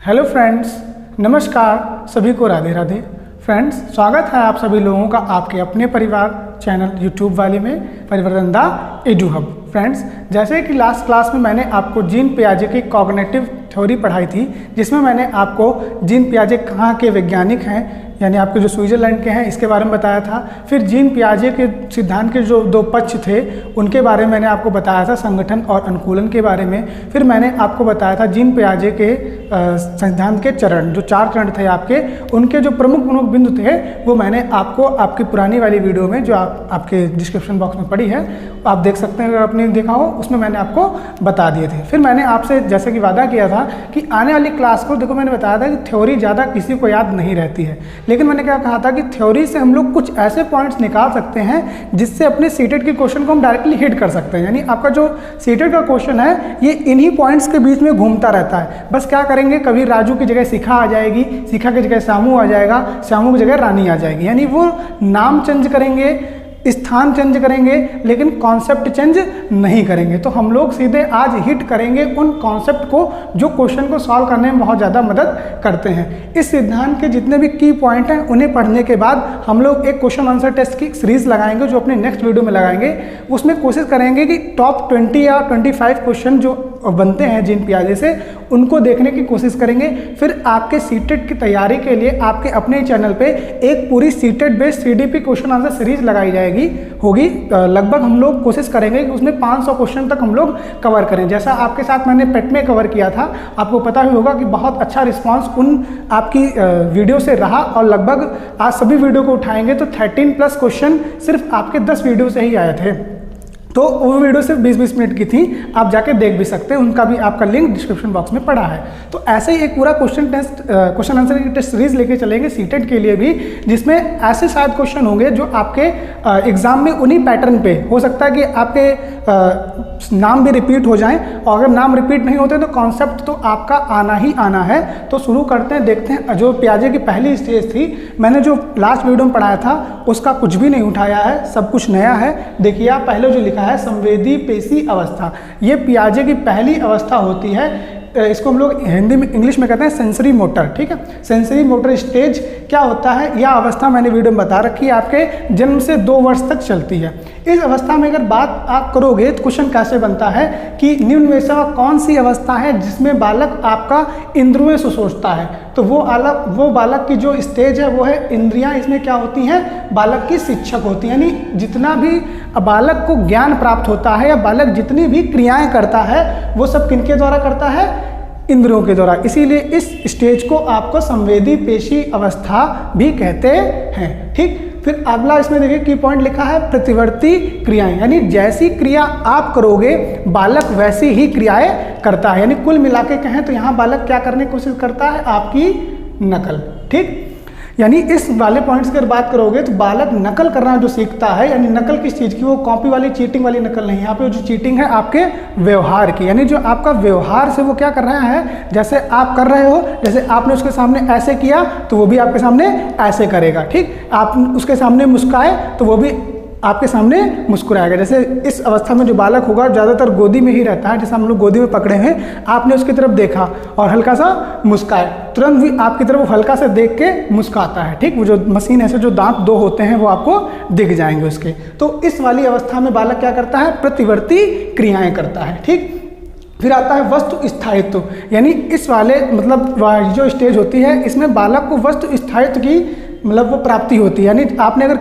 Hello friends, नमस्कार, सभी को राधे राधे। फ्रेंड्स, स्वागत है आप सभी लोगों का आपके अपने परिवार चैनल यूट्यूब वाले में परिवर्तन द एडू हब। फ्रेंड्स, जैसे कि लास्ट क्लास में मैंने आपको जीन पियाजे की कॉग्निटिव थ्योरी पढ़ाई थी, जिसमें मैंने आपको जीन पियाजे कहाँ के वैज्ञानिक हैं, यानी आपके जो स्विट्जरलैंड के हैं, इसके बारे में बताया था। फिर जीन पियाजे के सिद्धांत के जो दो पक्ष थे उनके बारे में मैंने आपको बताया था, संगठन और अनुकूलन के बारे में। फिर मैंने आपको बताया था जीन पियाजे के सिद्धांत के चरण, जो 4 चरण थे आपके, उनके जो प्रमुख बिंदु थे वो मैंने आपको आपकी पुरानी वाली वीडियो में जो आपके डिस्क्रिप्शन बॉक्स में पड़ी है, आप देख सकते हैं। अगर आपने देखा हो उसमें मैंने आपको बता दिए थे। फिर मैंने आपसे जैसे कि वादा किया था कि आने वाली क्लास को देखो, मैंने बताया था कि थ्योरी ज़्यादा किसी को याद नहीं रहती है, लेकिन मैंने क्या कहा था कि थ्योरी से हम लोग कुछ ऐसे पॉइंट्स निकाल सकते हैं जिससे अपने सीटेट के क्वेश्चन को हम डायरेक्टली हिट कर सकते हैं। यानी आपका जो सीटेट का क्वेश्चन है ये इन्हीं पॉइंट्स के बीच में घूमता रहता है। बस क्या करेंगे, कभी राजू की जगह शिखा आ जाएगी, शिखा की जगह श्यामू आ जाएगा, श्यामू की जगह रानी आ जाएगी। यानी वो नाम चेंज करेंगे, स्थान चेंज करेंगे, लेकिन कॉन्सेप्ट चेंज नहीं करेंगे। तो हम लोग सीधे आज हिट करेंगे उन कॉन्सेप्ट को जो क्वेश्चन को सॉल्व करने में बहुत ज़्यादा मदद करते हैं। इस सिद्धांत के जितने भी की पॉइंट हैं उन्हें पढ़ने के बाद हम लोग एक क्वेश्चन आंसर टेस्ट की सीरीज लगाएंगे, जो अपने नेक्स्ट वीडियो में लगाएंगे। उसमें कोशिश करेंगे कि टॉप 20 या 25 क्वेश्चन जो बनते हैं जीन पियाजे से, उनको देखने की कोशिश करेंगे। फिर आपके सीटेट की तैयारी के लिए आपके अपने चैनल पे एक पूरी CTET based CDP question answer series लगाई जाएगी होगी। लगभग हम लोग कोशिश करेंगे कि उसमें 500 क्वेश्चन तक हम लोग कवर करें। जैसा आपके साथ मैंने पेट में कवर किया था, आपको पता ही होगा कि बहुत अच्छा रिस्पांस उन आपकी वीडियो से रहा, और लगभग आज सभी वीडियो को उठाएंगे तो 13+ क्वेश्चन सिर्फ आपके 10 वीडियो से ही आए थे। तो वो वीडियो सिर्फ 20-20 मिनट की थी, आप जाके देख भी सकते हैं, उनका भी आपका लिंक डिस्क्रिप्शन बॉक्स में पड़ा है। तो ऐसे ही एक पूरा क्वेश्चन आंसर की टेस्ट सीरीज लेके चलेंगे सीटेट के लिए भी, जिसमें ऐसे शायद क्वेश्चन होंगे जो आपके एग्जाम में उन्हीं पैटर्न पे हो सकता है कि आपके नाम भी रिपीट हो जाएं, और अगर नाम रिपीट नहीं होते तो कॉन्सेप्ट तो आपका आना ही आना है। तो शुरू करते हैं, देखते हैं। जो पियाजे की पहली स्टेज थी, मैंने जो लास्ट वीडियो में पढ़ाया था उसका कुछ भी नहीं उठाया है, सब कुछ नया है। देखिए आप पहले जो लिखा है संवेदी पेशी अवस्था, ये पियाजे की पहली अवस्था होती है। इसको हम लोग हिंदी में इंग्लिश में कहते हैं सेंसरी मोटर। ठीक है, सेंसरी मोटर स्टेज क्या होता है, यह अवस्था मैंने वीडियो में बता रखी है, आपके जन्म से 2 वर्ष तक चलती है। इस अवस्था में अगर बात आप करोगे तो क्वेश्चन कैसे बनता है कि निम्न में से कौन सी अवस्था है जिसमें बालक आपका इंद्रियों से सोचता है। तो वो बालक की जो स्टेज है वो है इंद्रियां। इसमें क्या होती हैं, बालक की शिक्षक होती हैं। यानी जितना भी बालक को ज्ञान प्राप्त होता है या बालक जितनी भी क्रियाएं करता है वो सब किनके द्वारा करता है, इंद्रियों के द्वारा। इसीलिए इस स्टेज को आपको संवेदी पेशी अवस्था भी कहते हैं। ठीक, फिर अगला इसमें देखिए की पॉइंट लिखा है प्रतिवर्ती क्रियाएं, यानी जैसी क्रिया आप करोगे बालक वैसी ही क्रियाएं करता है। यानी कुल मिला के कहें तो यहाँ बालक क्या करने की कोशिश करता है, आपकी नकल। ठीक, यानी इस वाले पॉइंट्स की अगर बात करोगे तो बालक नकल करना जो सीखता है, यानी नकल किस चीज़ की, वो कॉपी वाली चीटिंग वाली नकल नहीं। यहाँ पे जो चीटिंग है आपके व्यवहार की, यानी जो आपका व्यवहार से वो क्या कर रहा है, जैसे आप कर रहे हो, जैसे आपने उसके सामने ऐसे किया तो वो भी आपके सामने ऐसे करेगा। ठीक, आप उसके सामने मुस्काए तो वो भी आपके सामने मुस्कुराएगा। जैसे इस अवस्था में जो बालक होगा ज़्यादातर गोदी में ही रहता है, जैसे हम लोग गोदी में पकड़े हैं, आपने उसकी तरफ देखा और हल्का सा मुस्काए, तुरंत भी आपकी तरफ हल्का से देख के मुस्काता है। ठीक, वो जो मशीन ऐसे जो दांत 2 होते हैं वो आपको दिख जाएंगे उसके। तो इस वाली अवस्था में बालक क्या करता है, प्रतिवर्ती क्रियाएं करता है। ठीक, फिर आता है वस्तु स्थायित्व, यानी इस वाले मतलब जो स्टेज होती है इसमें बालक को वस्तु स्थायित्व की मतलब वो प्राप्ति होती है। यानी आपने अगर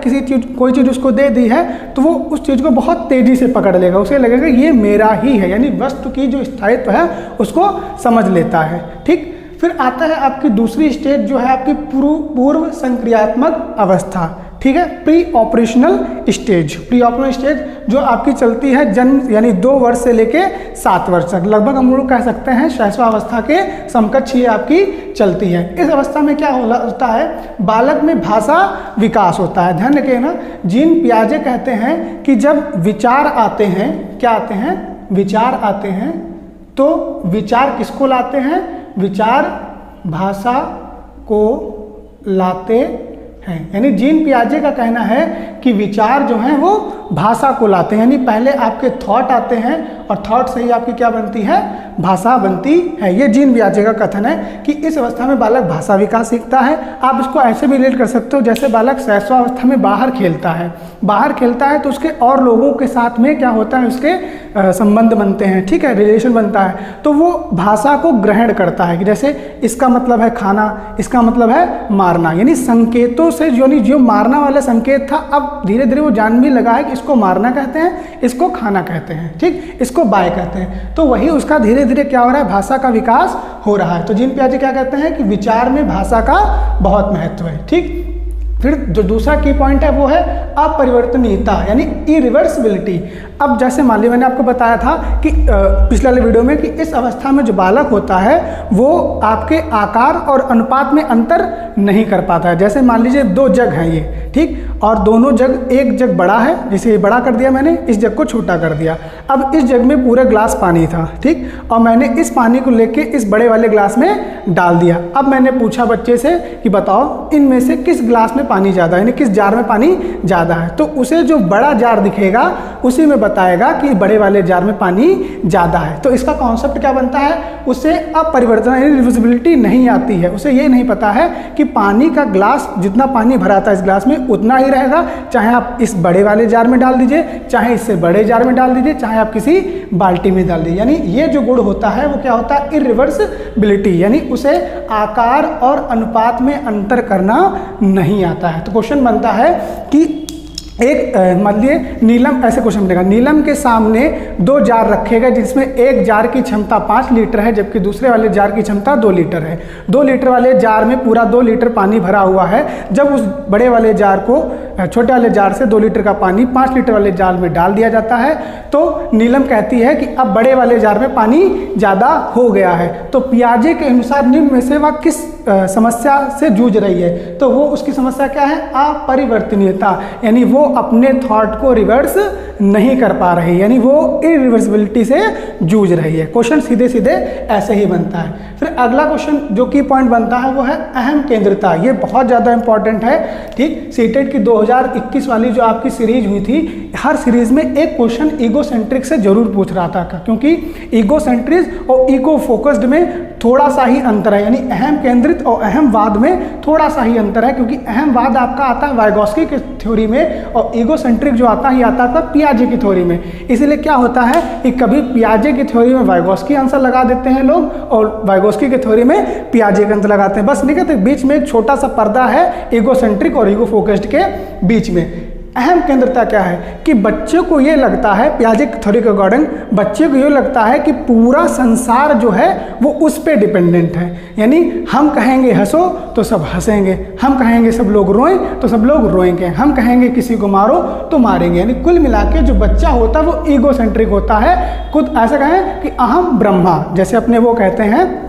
कोई चीज़ उसको दे दी है तो वो उस चीज़ को बहुत तेज़ी से पकड़ लेगा, उसे लगेगा ये मेरा ही है, यानी वस्तु की जो स्थायित्व है उसको समझ लेता है। ठीक, फिर आता है आपकी दूसरी स्टेज जो है आपकी पूर्व संक्रियात्मक अवस्था। ठीक है, pre operational stage. Pre operational stage जो आपकी चलती है जन्म यानी 2 वर्ष से लेके 7 वर्ष तक, लगभग हम लोग कह सकते हैं शैशवावस्था के समकक्ष ये आपकी चलती है। इस अवस्था में क्या होता है, बालक में भाषा विकास होता है। ध्यान रखिए ना, जीन पियाजे कहते हैं कि जब विचार आते हैं, क्या आते हैं, विचार आते हैं, तो विचार किसको लाते हैं, विचार भाषा को लाते हैं। यानी जीन पियाजे का कहना है कि विचार जो हैं वो भाषा को लाते हैं, यानी पहले आपके थॉट आते हैं और थॉट से ही आपकी क्या बनती है, भाषा बनती है। ये जीन पियाजे का कथन है कि इस अवस्था में बालक भाषा विकास सीखता है। आप इसको ऐसे भी रिलेट कर सकते हो जैसे बालक शैशवावस्था में बाहर खेलता है तो उसके और लोगों के साथ में क्या होता है, उसके संबंध बनते हैं, ठीक है, रिलेशन बनता है, तो वो भाषा को ग्रहण करता है कि जैसे इसका मतलब है खाना, इसका मतलब है मारना, यानी संकेतों से जो मारना वाला संकेत था अब धीरे धीरे वो जान भी लगा है कि इसको मारना कहते हैं, इसको खाना कहते हैं, ठीक, इसको बाय कहते हैं। तो वही उसका धीरे धीरे क्या हो रहा है, भाषा का विकास हो रहा है। तो जीन पियाजे क्या कहते हैं कि विचार में भाषा का बहुत महत्व है, ठीक। फिर जो दूसरा की पॉइंट है वो है अपरिवर्तनीयता, यानी इरिवर्सिबिलिटी। अब जैसे मान लीजिए मैंने आपको बताया था कि पिछले वाले वीडियो में कि इस अवस्था में जो बालक होता है वो आपके आकार और अनुपात में अंतर नहीं कर पाता है। जैसे मान लीजिए 2 जग हैं ये, ठीक, और दोनों जग, एक जग बड़ा है, जैसे ये बड़ा कर दिया मैंने, इस जग को छोटा कर दिया। अब इस जग में पूरा ग्लास पानी था, ठीक, और मैंने इस पानी को लेके इस बड़े वाले ग्लास में डाल दिया। अब मैंने पूछा बच्चे से कि बताओ इनमें से किस ग्लास में पानी ज़्यादा है, यानी किस जार में पानी ज़्यादा है। तो उसे जो बड़ा जार दिखेगा उसी में बताएगा कि बड़े वाले जार में पानी ज़्यादा है। तो इसका कॉन्सेप्ट क्या बनता है, उसे अपरिवर्तन यानी रिवर्सिबिलिटी नहीं आती है। उसे ये नहीं पता है कि पानी का ग्लास जितना पानी भरा था इस ग्लास में उतना ही रहेगा, चाहे आप इस बड़े वाले जार में डाल दीजिए, चाहे इससे बड़े जार में डाल दीजिए, चाहे आप किसी बाल्टी में डाल दीजिए। यानी ये जो गुण होता है वो क्या होता है, इरिवर्सिबिलिटी, यानी उसे आकार और अनुपात में अंतर करना नहीं आता है। तो क्वेश्चन बनता है कि एक मान लीजिए नीलम, ऐसे क्वेश्चन बनेगा, नीलम के सामने 2 जार रखे गए जिसमें एक जार की क्षमता 5 लीटर है जबकि दूसरे वाले जार की क्षमता 2 लीटर है। 2 लीटर वाले जार में पूरा 2 लीटर पानी भरा हुआ है। जब उस बड़े वाले जार को छोटे वाले जार से 2 लीटर का पानी 5 लीटर वाले जार में डाल दिया जाता है तो नीलम कहती है कि अब बड़े वाले जार में पानी ज़्यादा हो गया है। तो पियाजे के अनुसार निम्न में से वह किस समस्या से जूझ रही है, तो वो उसकी समस्या क्या है, अपरिवर्तनीयता, यानी वो अपने थॉट को रिवर्स नहीं कर पा रही, यानी वो इरिवर्सिबिलिटी से जूझ रही है। क्वेश्चन सीधे सीधे ऐसे ही बनता है। फिर अगला क्वेश्चन जो की पॉइंट बनता है वो है अहम केंद्रता। ये बहुत ज़्यादा इंपॉर्टेंट है, ठीक। सीटेट की 2021 वाली जो आपकी सीरीज हुई थी, हर सीरीज में एक क्वेश्चन ईगोसेंट्रिक से जरूर पूछ रहा था, क्योंकि ईगोसेंट्रिक और ईगो फोकस्ड में थोड़ा सा ही अंतर है, यानी अहम केंद्रित और अहमवाद में थोड़ा सा ही अंतर है, क्योंकि अहमवाद आपका आता है वाइगोस्की की थ्योरी में और ईगोसेंट्रिक जो आता है आता था पियाजे की थ्योरी में। इसीलिए क्या होता है कि कभी पियाजे की थ्योरी में वाइगोस्की आंसर लगा देते हैं लोग और वाइगोस्की की थ्योरी में पियाजे का आंसर लगाते हैं, बस नहीं कहते, बीच में एक छोटा सा पर्दा है ईगोसेंट्रिक और ईगो फोकस्ड के बीच में। अहम केंद्रता क्या है कि बच्चे को ये लगता है, पियाजे की थ्योरी के अकॉर्डिंग बच्चे को ये लगता है कि पूरा संसार जो है वो उस पे डिपेंडेंट है, यानी हम कहेंगे हंसो तो सब हंसेंगे, हम कहेंगे सब लोग रोएं तो सब लोग रोएंगे, हम कहेंगे किसी को मारो तो मारेंगे। यानी कुल मिला के जो बच्चा होता है वो ईगोसेंट्रिक होता है, खुद ऐसा कहें कि अहम ब्रह्मा, जैसे अपने वो कहते हैं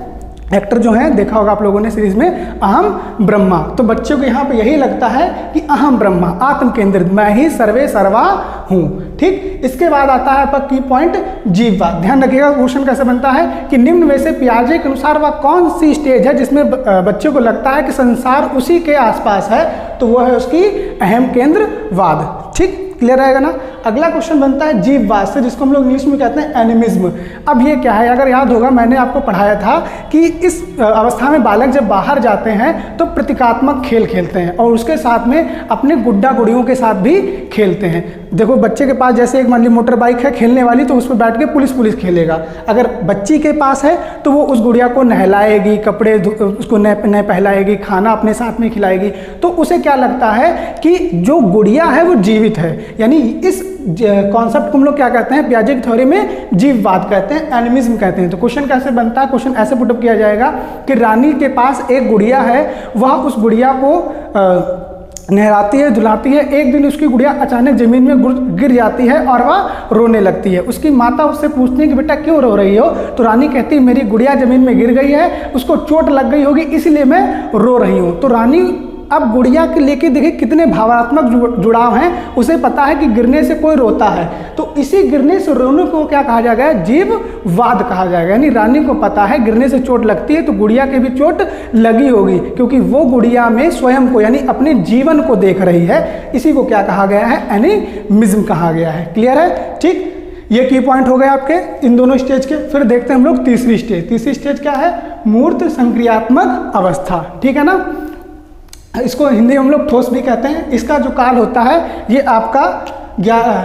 एक्टर जो है, देखा होगा आप लोगों ने सीरीज में, अहम ब्रह्मा। तो बच्चों को यहाँ पे यही लगता है कि अहम ब्रह्मा, आत्म केंद्रित, मैं ही सर्वे सर्वा हूँ, ठीक। इसके बाद आता है आपका की पॉइंट जीववाद। ध्यान रखिएगा क्वेश्चन कैसे बनता है कि निम्न में से पियाजे के अनुसार वह कौन सी स्टेज है जिसमें बच्चे को लगता है कि संसार उसी के आसपास है, तो वह है उसकी अहम केंद्रवाद, ठीक। क्लियर रहेगा ना। अगला क्वेश्चन बनता है जीववाद से, जिसको हम लोग इंग्लिश में कहते हैं एनिमिज्म। अब ये क्या है, अगर याद होगा मैंने आपको पढ़ाया था कि इस अवस्था में बालक जब बाहर जाते हैं तो प्रतीकात्मक खेल खेलते हैं और उसके साथ में अपने गुड्डा गुड़ियों के साथ भी खेलते हैं। देखो बच्चे के पास जैसे एक मान ली मोटर बाइक है खेलने वाली, तो उस पर बैठ के पुलिस खेलेगा। अगर बच्ची के पास है तो वो उस गुड़िया को नहलाएगी, कपड़े उसको नए पहलाएगी, खाना अपने साथ में खिलाएगी, तो उसे क्या लगता है कि जो गुड़िया है वो जीवित है। यानी इस कॉन्सेप्ट को हम लोग क्या कहते हैं, पियाजे की थ्योरी में जीववाद कहते हैं, एनिमिज्म कहते हैं। तो क्वेश्चन कैसे बनता है, क्वेश्चन ऐसे पुटअप किया जाएगा कि रानी के पास एक गुड़िया है, वह उस गुड़िया को नहलाती है, धुलाती है। एक दिन उसकी गुड़िया अचानक जमीन में गिर जाती है और वह रोने लगती है। उसकी माता उससे पूछती है कि बेटा क्यों रो रही हो, तो रानी कहती है मेरी गुड़िया जमीन में गिर गई है, उसको चोट लग गई होगी इसलिए मैं रो रही हूँ। तो रानी अब गुड़िया के लेके देखिए कितने भावनात्मक जुड़ाव हैं। उसे पता है कि गिरने से कोई रोता है, तो इसी गिरने से रोने को क्या कहा जाएगा, जीववाद कहा जाएगा। यानी रानी को पता है गिरने से चोट लगती है तो गुड़िया के भी चोट लगी होगी, क्योंकि वो गुड़िया में स्वयं को यानी अपने जीवन को देख रही है। इसी को क्या कहा गया है, एनिमिज्म कहा गया है। क्लियर है? ठीक, ये की पॉइंट हो गए आपके इन दोनों स्टेज के। फिर देखते हैं हम लोग तीसरी स्टेज। तीसरी स्टेज क्या है, मूर्त संक्रियात्मक अवस्था। ठीक है ना, इसको हिंदी में हम लोग ठोस भी कहते हैं। इसका जो काल होता है ये आपका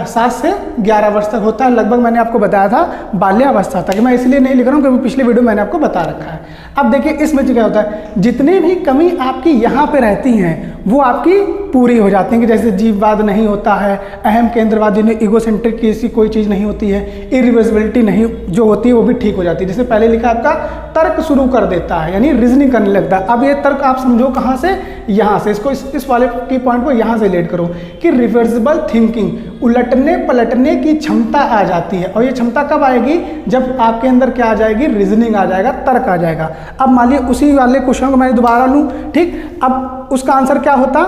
7 से 11 वर्ष तक होता है। लगभग मैंने आपको बताया था बाल्यावस्था तक, मैं इसलिए नहीं लिख रहा हूँ क्योंकि पिछले वीडियो मैंने आपको बता रखा है। अब देखिए इसमें क्या होता है, जितनी भी कमी आपकी यहाँ पे रहती हैं वो आपकी पूरी हो जाती हैं, कि जैसे जीववाद नहीं होता है, अहम केंद्रवादी ने ईगोसेंट्रिक की ऐसी कोई चीज़ नहीं होती है, इरिवर्सिबिलिटी नहीं जो होती है वो भी ठीक हो जाती है। जैसे पहले लिखा आपका तर्क शुरू कर देता है, यानी रीजनिंग करने लगता है। अब ये तर्क आप समझो कहाँ से, यहाँ से। इसको इस वाले की पॉइंट को यहाँ से रिलेट करो कि रिवर्सिबल थिंकिंग, उलटने पलटने की क्षमता आ जाती है। और ये क्षमता कब आएगी, जब आपके अंदर क्या आ जाएगी, रीजनिंग आ जाएगा, तर्क आ जाएगा। अब मान लीजिए उसी वाले क्वेश्चन को मैं दोबारा लूँ, ठीक। अब उसका आंसर क्या होता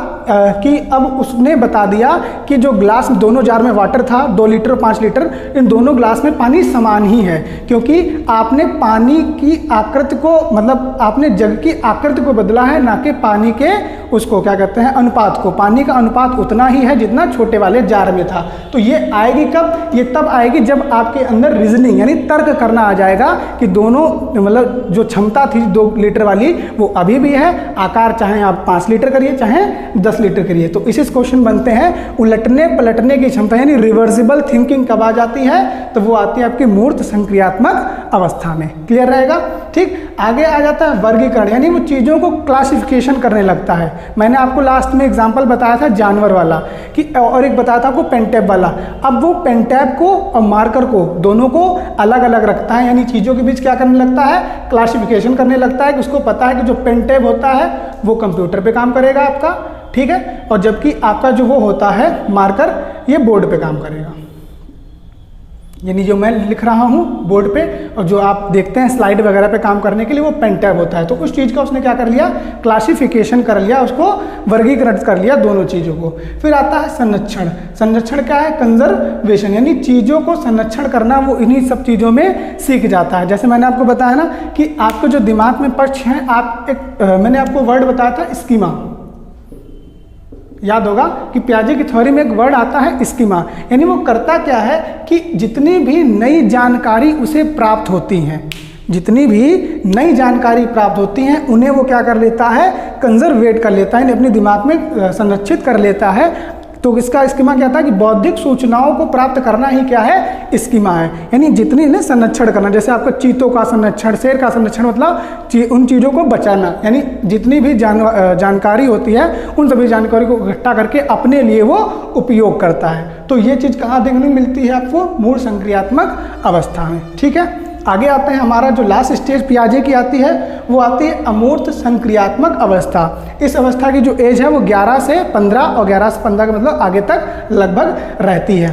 कि अब उसने बता दिया कि जो ग्लास दोनों जार में वाटर था 2 लीटर और 5 लीटर, इन दोनों ग्लास में पानी समान ही है, क्योंकि आपने पानी की आकृति को, मतलब आपने जग की आकृति को बदला है, ना कि पानी के उसको क्या कहते हैं, अनुपात को। पानी का अनुपात उतना ही है जितना छोटे वाले जार में था। तो ये आएगी कब, ये तब आएगी जब आपके अंदर रीजनिंग यानी तर्क करना आ जाएगा कि दोनों मतलब जो क्षमता थी 2 लीटर वाली वो अभी भी है, आकार चाहे आप 5 लीटर करिए चाहे 10 लीटर करिए। तो इसी क्वेश्चन बनते हैं उलटने पलटने की क्षमता यानी रिवर्सिबल थिंकिंग कब आ जाती है, तो वो आती है आपकी मूर्त संक्रियात्मक अवस्था में। क्लियर रहेगा? ठीक। आगे आ जाता है वर्गीकरण, यानी वो चीज़ों को क्लासिफिकेशन करने लगता है। मैंने आपको लास्ट में एग्जांपल बताया था जानवर वाला कि, और एक बताया था आपको पेन-टैब वाला। अब वो पेन-टैब को और मार्कर को दोनों को अलग अलग रखता है, यानी चीज़ों के बीच क्या करने लगता है, क्लासिफिकेशन करने लगता है कि उसको पता है कि जो पेन-टैब होता है वो कंप्यूटर पे काम करेगा आपका, ठीक है, और जबकि आपका जो वो होता है मार्कर ये बोर्ड पे काम करेगा। यानी जो मैं लिख रहा हूँ बोर्ड पे और जो आप देखते हैं स्लाइड वगैरह पे काम करने के लिए वो पेन-टैब होता है। तो उस चीज़ का उसने क्या कर लिया, क्लासिफिकेशन कर लिया, उसको वर्गीकरण कर लिया दोनों चीज़ों को। फिर आता है संरक्षण। संरक्षण क्या है, कंजर्वेशन, यानी चीज़ों को संरक्षण करना वो इन्हीं सब चीज़ों में सीख जाता है। जैसे मैंने आपको बताया ना कि आपको जो दिमाग में पक्ष हैं, आप मैंने आपको वर्ड बताया था स्कीमा, याद होगा कि पियाजे की थ्योरी में एक वर्ड आता है स्कीमा, यानी वो करता क्या है कि जितनी भी नई जानकारी उसे प्राप्त होती हैं, जितनी भी नई जानकारी प्राप्त होती हैं उन्हें वो क्या कर लेता है, कंजर्वेट कर लेता है, अपने दिमाग में संरक्षित कर लेता है। तो इसका स्कीमा क्या था कि बौद्धिक सूचनाओं को प्राप्त करना ही क्या है, स्कीमा है। यानी जितनी ने संरक्षण करना, जैसे आपका चीतों का संरक्षण, शेर का संरक्षण, मतलब उन चीज़ों को बचाना, यानी जितनी भी जानकारी होती है उन सभी जानकारी को इकट्ठा करके अपने लिए वो उपयोग करता है। तो ये चीज़ कहाँ देखने को मिलती है आपको, मूल संक्रियात्मक अवस्था में। ठीक है, आगे आते हैं, हमारा जो लास्ट स्टेज पियाजे की आती है वो आती है अमूर्त संक्रियात्मक अवस्था। इस अवस्था की जो एज है वो 11 से 15 और 11 से 15 का मतलब आगे तक लगभग रहती है।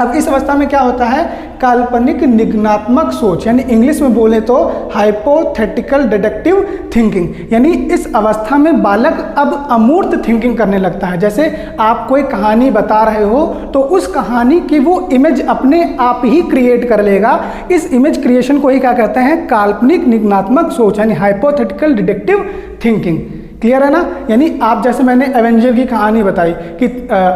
अब इस अवस्था में क्या होता है, काल्पनिक निगमनात्मक सोच, यानी इंग्लिश में बोले तो हाइपोथेटिकल डिडक्टिव थिंकिंग, यानी इस अवस्था में बालक अब अमूर्त थिंकिंग करने लगता है। जैसे आप कोई कहानी बता रहे हो तो उस कहानी की वो इमेज अपने आप ही क्रिएट कर लेगा। इस इमेज क्रिएशन को ही क्या कहते हैं, काल्पनिक निगमनात्मक सोच, यानी हाइपोथेटिकल डिडक्टिव थिंकिंग। क्लियर है ना? यानी आप जैसे मैंने एवेंजर की कहानी बताई कि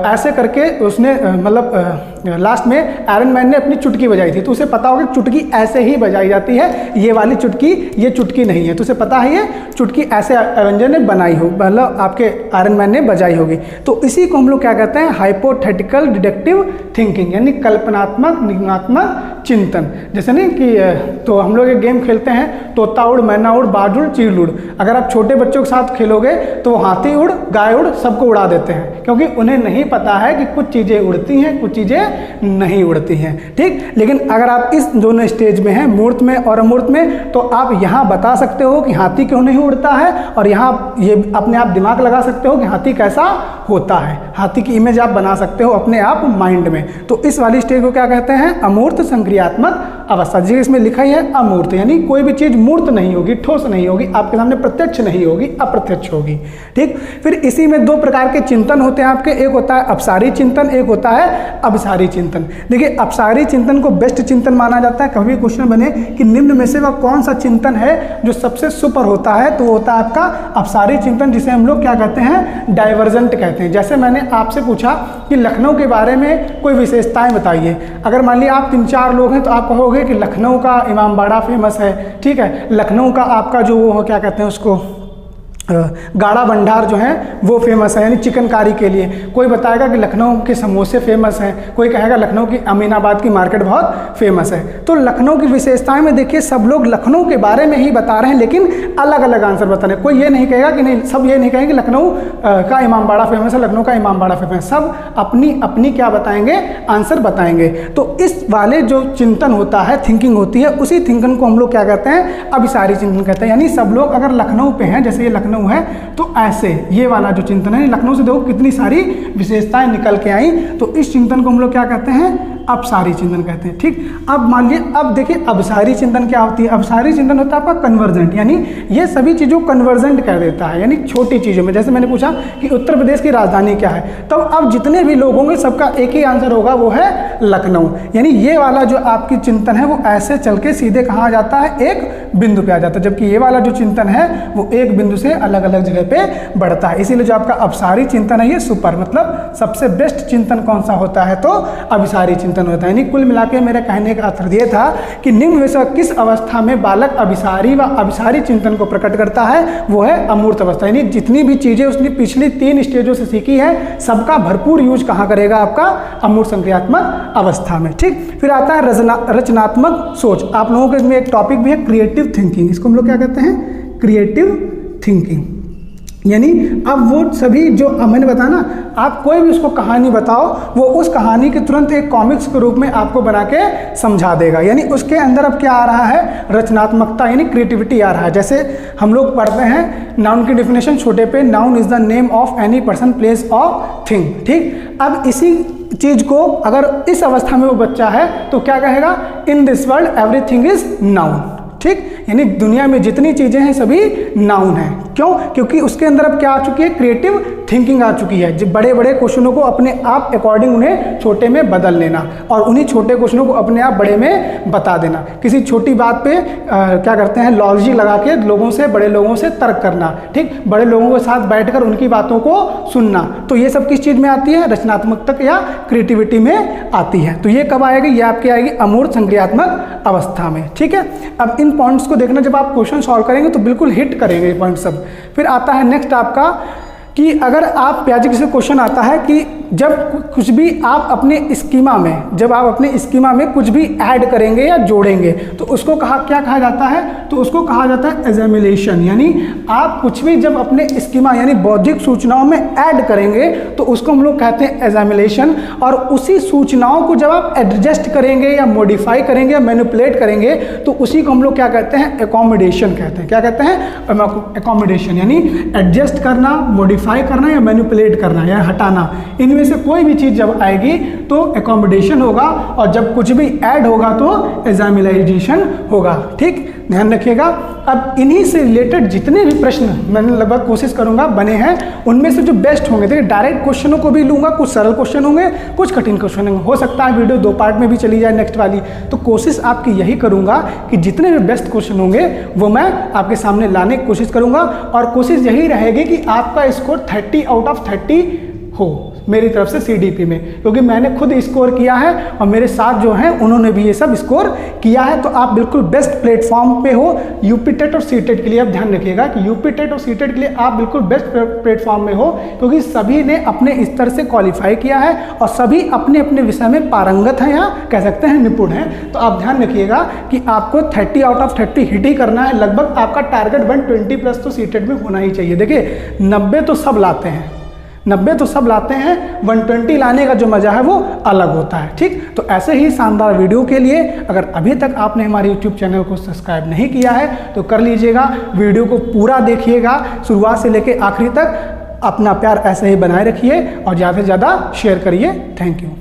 ऐसे करके उसने मतलब लास्ट में आयरन मैन ने अपनी चुटकी बजाई थी, तो उसे पता होगा चुटकी ऐसे ही बजाई जाती है, ये वाली चुटकी ये चुटकी नहीं है, तो उसे पता है ये चुटकी ऐसे एवेंजर ने बनाई हो, मतलब आपके आयरन मैन ने बजाई होगी। तो इसी को हम लोग क्या कहते हैं, हाइपोथेटिकल डिडक्टिव थिंकिंग, यानी कल्पनात्मक निगमनात्मक चिंतन। जैसे नहीं कि तो हम लोग एक गेम खेलते हैं तोता उड़, मैना उड़, बाज उड़, चील उड़। अगर आप छोटे बच्चों के साथ खेलोगे तो हाथी उड़, गाय उड़, सबको उड़ा देते हैं, क्योंकि उन्हें नहीं पता है कि कुछ चीज़ें उड़ती हैं, कुछ चीज़ें नहीं उड़ती हैं। ठीक, लेकिन अगर आप इस दोनों स्टेज में हैं, मूर्त में और अमूर्त में, तो आप यहाँ बता सकते हो कि हाथी क्यों नहीं उड़ता है, और यहाँ ये अपने आप दिमाग लगा सकते हो कि हाथी कैसा होता है, हाथी की इमेज आप बना सकते हो अपने आप माइंड में। तो इस वाली स्टेज को क्या कहते हैं, अमूर्त संक्रियात्मक अवस्था। जी इसमें लिखा ही है अमूर्त, यानी कोई भी चीज मूर्त नहीं होगी, ठोस नहीं होगी, आपके सामने प्रत्यक्ष नहीं होगी, अप्रत्यक्ष होगी। ठीक, फिर इसी में दो प्रकार के चिंतन होते हैं आपके, एक होता है अपसारी चिंतन, एक होता है अभिसारी चिंतन। देखिए अपसारी चिंतन को बेस्ट चिंतन माना जाता है। कभी क्वेश्चन बने कि निम्न में से वह कौन सा चिंतन है जो सबसे सुपर होता है, तो होता है आपका अपसारी चिंतन, जिसे हम लोग क्या कहते हैं, डाइवर्जेंट कहते हैं। जैसे मैंने आपसे पूछा कि लखनऊ के बारे में कोई विशेषताएं बताइए, अगर मान लिया आप 3-4 लोग हैं तो आप कहोगे कि लखनऊ का इमामबाड़ा फेमस है, ठीक है, लखनऊ का आपका जो वो क्या कहते हैं उसको गाड़ा भंडार जो है वो फेमस है, यानी चिकनकारी के लिए। कोई बताएगा कि लखनऊ के समोसे फेमस हैं, कोई कहेगा लखनऊ की अमीनाबाद की मार्केट बहुत फेमस है। तो लखनऊ की विशेषताएं में देखिए सब लोग लखनऊ के बारे में ही बता रहे हैं, लेकिन अलग अलग आंसर बता रहे हैं। कोई ये नहीं कहेगा कि नहीं, सब ये नहीं कहेंगे लखनऊ का इमामबाड़ा फेमस है, लखनऊ का इमामबाड़ा फेमस है, सब अपनी अपनी क्या बताएंगे, आंसर बताएंगे। तो इस वाले जो चिंतन होता है, थिंकिंग होती है, उसी थिंकिंग को हम लोग क्या कहते हैं, अभिसारी चिंतन कहते हैं। यानी सब लोग अगर लखनऊ पे हैं, जैसे ये लखनऊ है, तो ऐसे ये वाला जो चिंतन है, लखनऊ से देखो कितनी सारी विशेषताएं निकल के आई, तो इस चिंतन को हम लोग क्या कहते हैं, अपसारी चिंतन कहते हैं। ठीक, अब मान लीजिए, अब देखिए अभिसारी चिंतन क्या होती है। अभिसारी चिंतन होता है आपका कन्वर्जेंट, यानी ये सभी चीजों कन्वर्जेंट कह देता है, यानी छोटी चीजों में। जैसे मैंने पूछा कि उत्तर प्रदेश की राजधानी क्या है, तो अब जितने भी लोग होंगे सबका एक ही आंसर होगा, वो है लखनऊ। यानी ये वाला जो आपकी चिंतन है वो ऐसे चल के सीधे कहाँ आ जाता है, एक बिंदु पे आ जाता है, जबकि ये वाला जो चिंतन है वो एक बिंदु से अलग अलग जगह पे बढ़ता है। इसीलिए जो आपका अपसारी चिंतन है ये सुपर, मतलब सबसे बेस्ट चिंतन कौन सा होता है, तो अभिसारी चिंतन होता है। यानी कुल मिलाकर मेरे कहने का अर्थ ये था कि निम्न में से किस अवस्था में बालक अभिसारी व अभिसारी चिंतन को प्रकट करता है, वो है अमूर्त अवस्था। यानी जितनी भी चीजें उसने पिछली 3 स्टेजों से सीखी है, सबका भरपूर यूज कहाँ करेगा, आपका अमूर्त संक्रियात्मक अवस्था में। ठीक, फिर आता है रचनात्मक सोच। आप लोगों के इसमें एक टॉपिक भी है क्रिएटिव थिंकिंग, इसको हम लोग क्या कहते हैं, क्रिएटिव थिंकिंग। यानी अब वो सभी जो मैंने बताया ना, आप कोई भी उसको कहानी बताओ, वो उस कहानी के तुरंत एक कॉमिक्स के रूप में आपको बना के समझा देगा। यानी उसके अंदर अब क्या आ रहा है, रचनात्मकता यानी क्रिएटिविटी आ रहा है। जैसे हम लोग पढ़ते हैं नाउन की डेफिनेशन छोटे पे, noun is the name of any person, place और थिंग। ठीक, अब इसी चीज को अगर इस अवस्था में वो बच्चा है तो क्या कहेगा, in this world everything is noun. ठीक, यानी दुनिया में जितनी चीजें हैं सभी नाउन है। क्यों, क्योंकि उसके अंदर अब क्या आ चुकी है, क्रिएटिव थिंकिंग आ चुकी है। जब बड़े बड़े क्वेश्चनों को अपने आप अकॉर्डिंग उन्हें छोटे में बदल लेना, और उन्हीं छोटे क्वेश्चनों को अपने आप बड़े में बता देना। किसी छोटी बात पे क्या करते हैं, लॉजिक लगा के लोगों से, बड़े लोगों से तर्क करना। ठीक, बड़े लोगों के साथ बैठकर उनकी बातों को सुनना। तो ये सब किस चीज में आती है, रचनात्मकता या क्रिएटिविटी में आती है। तो ये कब आएगी, ये आपकी आएगी अमूर्त संक्रियात्मक अवस्था में। ठीक है, अब इन पॉइंट्स को देखना, जब आप क्वेश्चन सॉल्व करेंगे तो बिल्कुल हिट करेंगे ये पॉइंट सब। फिर आता है नेक्स्ट आपका कि अगर आप प्याजी किसी क्वेश्चन आता है कि जब कुछ भी आप अपने स्कीमा में, जब आप अपने स्कीमा में कुछ भी ऐड करेंगे या जोड़ेंगे तो उसको क्या कहा जाता है, तो उसको कहा जाता है एजामिलेशन। यानी आप कुछ भी जब अपने स्कीमा यानी बौद्धिक सूचनाओं में ऐड करेंगे तो उसको हम लोग कहते हैं एजामिलेशन। और उसी सूचनाओं को जब आप एडजस्ट करेंगे या मॉडिफाई करेंगे या मैनिपुलेट करेंगे तो उसी को हम लोग क्या कहते हैं, एकोमोडेशन कहते हैं। क्या कहते हैं, एकोमोडेशन। यानी एडजस्ट करना, मॉडिफाई करना या मैनिपुलेट करना या हटाना, इनमें से कोई भी चीज जब आएगी तो एकोमोडेशन होगा, और जब कुछ भी ऐड होगा तो एग्जामिलाइजेशन होगा। ठीक, ध्यान रखिएगा। अब इन्हीं से रिलेटेड जितने भी प्रश्न मैंने लगभग कोशिश करूंगा बने हैं, उनमें से जो बेस्ट होंगे, देखिए डायरेक्ट क्वेश्चनों को भी लूंगा, कुछ सरल क्वेश्चन होंगे, कुछ कठिन क्वेश्चन होंगे। हो सकता है वीडियो 2 पार्ट में भी चली जाए नेक्स्ट वाली। तो कोशिश आपकी यही करूंगा कि जितने भी बेस्ट क्वेश्चन होंगे वो मैं आपके सामने लाने की कोशिश करूंगा, और कोशिश यही रहेगी कि आपका स्कोर 30 आउट ऑफ 30 हो मेरी तरफ से CDP में, क्योंकि मैंने खुद स्कोर किया है और मेरे साथ जो हैं उन्होंने भी ये सब स्कोर किया है। तो आप बिल्कुल बेस्ट प्लेटफॉर्म पे हो यूपी टेट और सीटेट के लिए। आप ध्यान रखिएगा कि यूपी टेट और सीटेट के लिए आप बिल्कुल बेस्ट प्लेटफॉर्म में हो, क्योंकि सभी ने अपने स्तर से क्वालिफाई किया है और सभी अपने अपने विषय में पारंगत हैं, या कह सकते हैं निपुण हैं। तो आप ध्यान रखिएगा कि आपको 30 आउट ऑफ 30 हिट ही करना है। लगभग आपका टारगेट 120 प्लस तो सीटेट में होना ही चाहिए। देखिए 90 तो सब लाते हैं, 90 तो सब लाते हैं, 120 लाने का जो मजा है वो अलग होता है। ठीक, तो ऐसे ही शानदार वीडियो के लिए अगर अभी तक आपने हमारे YouTube चैनल को सब्सक्राइब नहीं किया है तो कर लीजिएगा। वीडियो को पूरा देखिएगा शुरुआत से लेकर आखिरी तक। अपना प्यार ऐसे ही बनाए रखिए और ज़्यादा से ज़्यादा शेयर करिए। Thank you.